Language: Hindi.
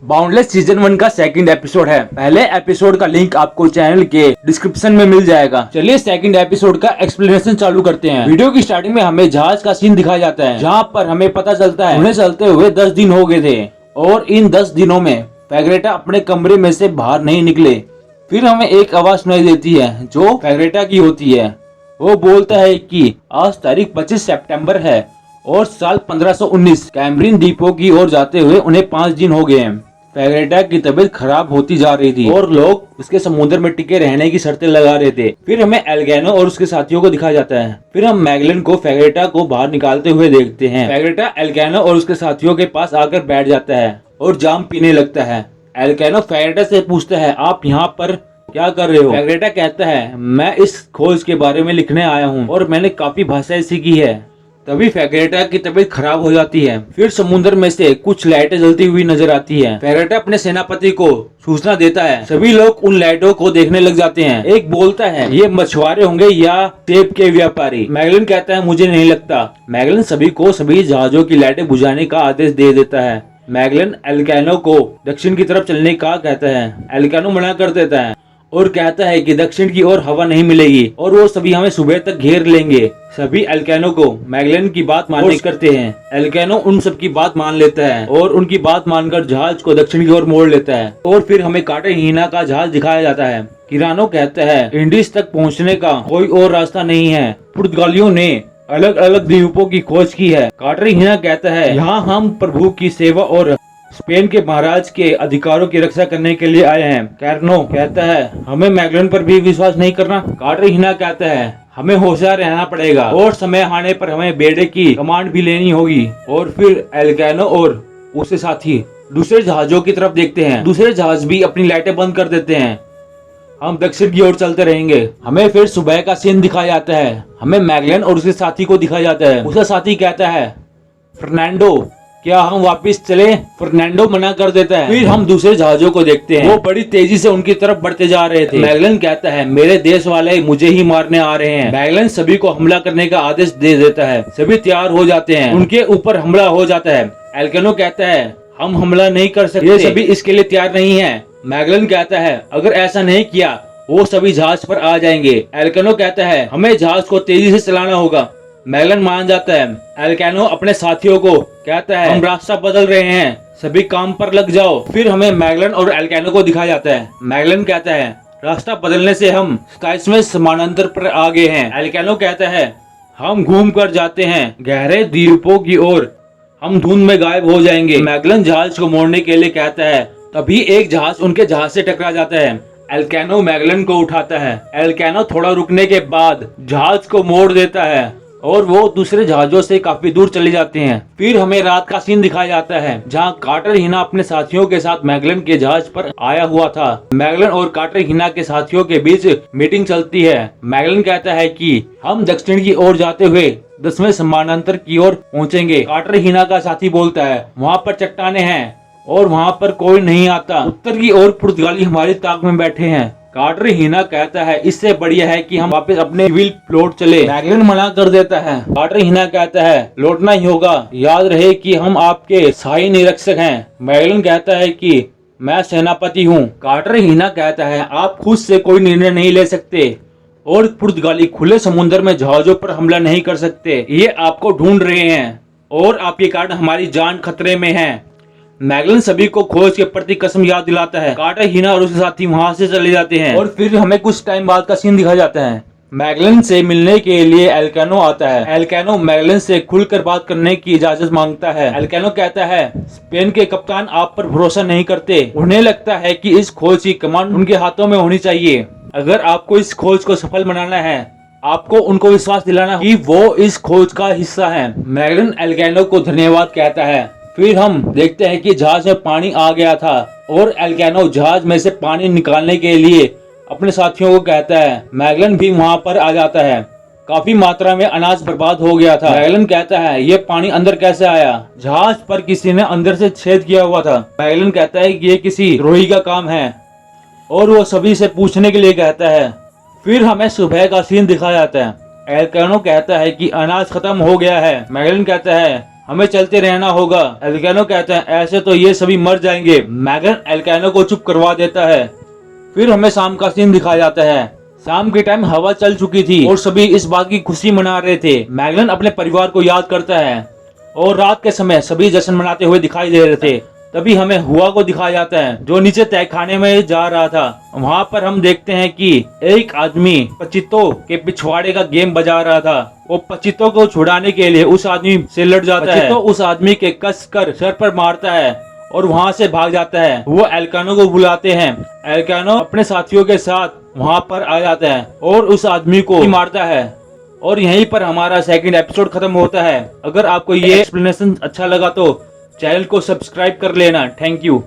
बाउंडलेस सीजन 1 का सेकंड एपिसोड है। पहले एपिसोड का लिंक आपको चैनल के डिस्क्रिप्शन में मिल जाएगा। चलिए सेकंड एपिसोड का एक्सप्लेनेशन चालू करते हैं। वीडियो की स्टार्टिंग में हमें जहाज का सीन दिखाया जाता है, जहाँ पर हमें पता चलता है उन्हें चलते हुए 10 दिन हो गए थे और इन 10 दिनों में फैग्रेटा अपने कमरे में से बाहर नहीं निकले। फिर हमें एक आवाज सुनाई देती है जो फैग्रेटा की होती है। वो बोलता है कि आज तारीख 25 सितंबर है और साल 1519 कैम्ब्रियन द्वीपों की ओर जाते हुए उन्हें 5 दिन हो गए हैं। फैग्रेटा की तबीयत खराब होती जा रही थी और लोग उसके समुद्र में टिके रहने की शर्तें लगा रहे थे। फिर हमें एल्गेनो और उसके साथियों को दिखाया जाता है। फिर हम मैगलन को फैग्रेटा को बाहर निकालते हुए देखते हैं। फैग्रेटा एल्गेनो और उसके साथियों के पास आकर बैठ जाता है और जाम पीने लगता है। एल्गेनो फैग्रेटा से पूछता है, आप यहाँ पर क्या कर रहे हो? फैग्रेटा कहता है, मैं इस खोज के बारे में लिखने आया हूँ और मैंने काफी भाषाएं सीखी है। तभी फैग्रेटा की तबीयत खराब हो जाती है। फिर समुद्र में से कुछ लाइटें जलती हुई नजर आती है। फैग्रेटा अपने सेनापति को सूचना देता है। सभी लोग उन लाइटों को देखने लग जाते हैं। एक बोलता है, ये मछुआरे होंगे या सेब के व्यापारी। मैगलन कहता है, मुझे नहीं लगता। मैगलन सभी को सभी जहाजों की लाइटें बुझाने का आदेश दे देता है। मैगलन एल्गेनो को दक्षिण की तरफ चलने का कहता है। एल्गेनो मना कर देता है और कहता है कि दक्षिण की ओर हवा नहीं मिलेगी और वो सभी हमें सुबह तक घेर लेंगे। सभी एल्गेनो को मैगलन की बात मानने करते हैं। एल्गेनो उन सब की बात मान लेता है और उनकी बात मानकर जहाज को दक्षिण की ओर मोड़ लेता है। और फिर हमें कार्टाहीना का जहाज दिखाया जाता है। किरानो कहता है, इंडीज तक पहुँचने का कोई और रास्ता नहीं है। पुर्तगालियों ने अलग अलग द्वीपों की खोज की है। कार्टाहीना कहता है, यहाँ हम प्रभु की सेवा और स्पेन के महाराज के अधिकारों की रक्षा करने के लिए आए हैं। कैरनो कहता है, हमें मैगलन पर भी विश्वास नहीं करना। कार्टाहीना कहता है, हमें होशियार रहना पड़ेगा और समय आने पर हमें बेड़े की कमांड भी लेनी होगी। और फिर एल्गेनो और उसके साथी दूसरे जहाजों की तरफ देखते हैं। दूसरे जहाज भी अपनी लाइटें बंद कर देते हैं। हम दक्षिण की ओर चलते रहेंगे। हमें फिर सुबह का सीन दिखाया जाता है। हमें मैगलन और उसके साथी को दिखाया जाता है। उसका साथी कहता है, फर्नांडो क्या हम वापस चले? फर्नांडो मना कर देता है। फिर हम दूसरे जहाजों को देखते हैं। वो बड़ी तेजी से उनकी तरफ बढ़ते जा रहे थे। मैगलन कहता है, मेरे देश वाले मुझे ही मारने आ रहे हैं। मैगलन सभी को हमला करने का आदेश दे देता है। सभी तैयार हो जाते हैं। उनके ऊपर हमला हो जाता है। एल्गेनो कहता है, हम हमला नहीं कर सकते, ये सभी इसके लिए तैयार नहीं है। मैगलन कहता है, अगर ऐसा नहीं किया वो सभी जहाज पर आ जाएंगे। एल्गेनो कहता है, हमें जहाज को तेजी से चलाना होगा। मैगलन मान जाता है। एल्गेनो अपने साथियों को कहता है, हम रास्ता बदल रहे हैं, सभी काम पर लग जाओ। फिर हमें मैगलन और एल्गेनो को दिखाया जाता है। मैगलन कहता है, रास्ता बदलने से हम स्काइस में समानांतर पर आ गए हैं। एल्गेनो कहता है, हम घूम कर जाते हैं गहरे द्वीपों की ओर, हम धुंध में गायब हो जाएंगे। मैगलन जहाज को मोड़ने के लिए कहता है। तभी एक जहाज उनके जहाज से टकरा जाता है। एल्गेनो मैगलन को उठाता है। एल्गेनो थोड़ा रुकने के बाद जहाज को मोड़ देता है और वो दूसरे जहाजों से काफी दूर चले जाते हैं। फिर हमें रात का सीन दिखाया जाता है, जहां कार्टाहीना अपने साथियों के साथ मैगलन के जहाज पर आया हुआ था। मैगलन और कार्टाहीना के साथियों के बीच मीटिंग चलती है। मैगलन कहता है कि हम दक्षिण की ओर जाते हुए 10वें समानांतर की ओर पहुंचेंगे। कार्टाहीना का साथी बोलता है, वहाँ पर चट्टाने हैं और वहाँ पर कोई नहीं आता। उत्तर की ओर पुर्तगाली हमारी ताक में बैठे हैं। कार्टाहीना कहता है, इससे बढ़िया है कि हम वापस अपने सिविल प्लॉट चले। मैगलन मना कर देता है। कार्टाहीना कहता है, लौटना ही होगा, याद रहे कि हम आपके सहायक निरीक्षक हैं। मैगलन कहता है कि मैं सेनापति हूँ। कार्टाहीना कहता है, आप खुद से कोई निर्णय नहीं ले सकते और पुर्तगाली खुले समुद्र में जहाजों पर हमला नहीं कर सकते। ये आपको ढूंढ रहे हैं और आपके कारण हमारी जान खतरे में है। मैगलन सभी को खोज के प्रति कसम याद दिलाता है। कार्टाहीना और उसके साथी वहाँ से चले जाते हैं और फिर हमें कुछ टाइम बाद का सीन दिखाया जाता है। मैगलन से मिलने के लिए एल्गेनो आता है। एल्गेनो मैगलन से खुलकर बात करने की इजाजत मांगता है। एल्गेनो कहता है, स्पेन के कप्तान आप पर भरोसा नहीं करते। उन्हें लगता है कि इस खोज की कमांड उनके हाथों में होनी चाहिए। अगर आपको इस खोज को सफल बनाना है, आपको उनको विश्वास दिलाना कि वो इस खोज का हिस्सा है। मैगलन एल्गेनो को धन्यवाद कहता है। फिर हम देखते हैं कि जहाज में पानी आ गया था और एल्गेनो जहाज में से पानी निकालने के लिए अपने साथियों को कहता है। मैगलन भी वहां पर आ जाता है। काफी मात्रा में अनाज बर्बाद हो गया था। मैगलन कहता है, ये पानी अंदर कैसे आया? जहाज पर किसी ने अंदर से छेद किया हुआ था। मैगलन कहता है कि ये किसी द्रोही का काम है और वो सभी से पूछने के लिए कहता है। फिर हमें सुबह का सीन दिखाया जाता है। एल्गेनो कहता है कि अनाज खत्म हो गया है। मैगलन कहता है, हमें चलते रहना होगा। एल्कानो कहता है ऐसे तो ये सभी मर जाएंगे। मैगन एल्कानो को चुप करवा देता है। फिर हमें शाम का सीन दिखाया जाता है। शाम के टाइम हवा चल चुकी थी और सभी इस बात की खुशी मना रहे थे। मैगन अपने परिवार को याद करता है और रात के समय सभी जश्न मनाते हुए दिखाई दे रहे थे। तभी हमें हुआ को दिखाया जाता है जो नीचे तहखाने में जा रहा था। वहाँ पर हम देखते हैं कि एक आदमी पचितो के पिछवाड़े का गेम बजा रहा था। वो पचितो को छुड़ाने के लिए उस आदमी से लड़ जाता है। पचितो उस आदमी के कस कर सर पर मारता है और वहाँ से भाग जाता है। वो एल्कानो को बुलाते हैं। एल्कानो अपने साथियों के साथ वहाँ पर आ जाता है और उस आदमी को मारता है। और यहीं पर हमारा सेकंड एपिसोड खत्म होता है। अगर आपको ये एक्सप्लेनेशन अच्छा लगा तो चैनल को सब्सक्राइब कर लेना। Thank you.